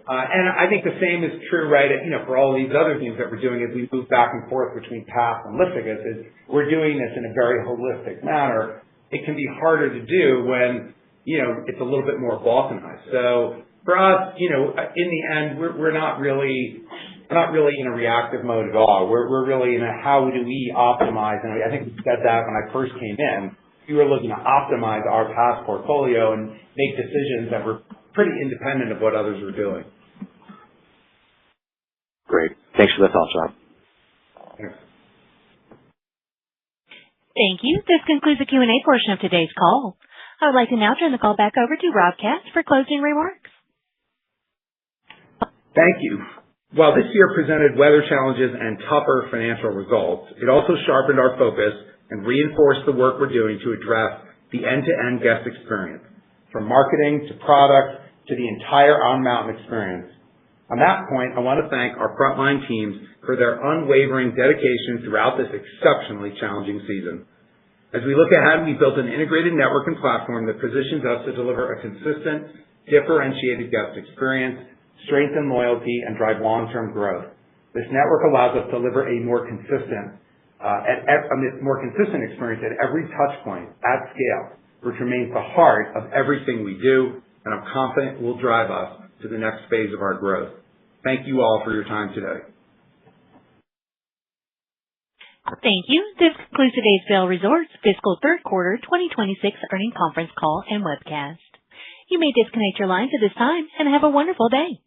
And I think the same is true, right, for all these other things that we're doing as we move back and forth between pass and lift tickets, is we're doing this in a very holistic manner. It can be harder to do when, it's a little bit more balkanized. So for us, in the end, we're not really in a reactive mode at all. We're really in a how do we optimize, and I think we said that when I first came in. We were looking to optimize our pass portfolio and make decisions that were pretty independent of what others were doing. Great. Thanks for the thoughts, Rob. Thanks. Thank you. This concludes the Q&A portion of today's call. I would like to now turn the call back over to Rob Katz for closing remarks. Thank you. While this year presented weather challenges and tougher financial results, it also sharpened our focus and reinforce the work we're doing to address the end-to-end guest experience, from marketing to product to the entire on-mountain experience. On that point, I want to thank our frontline teams for their unwavering dedication throughout this exceptionally challenging season. As we look ahead, we built an integrated network and platform that positions us to deliver a consistent, differentiated guest experience, strengthen loyalty, and drive long-term growth. This network allows us to deliver a more consistent experience at every touch point at scale, which remains the heart of everything we do, and I'm confident will drive us to the next phase of our growth. Thank you all for your time today. Thank you. This concludes today's Vail Resorts Fiscal Third Quarter 2026 Earnings Conference Call and Webcast. You may disconnect your lines at this time and have a wonderful day.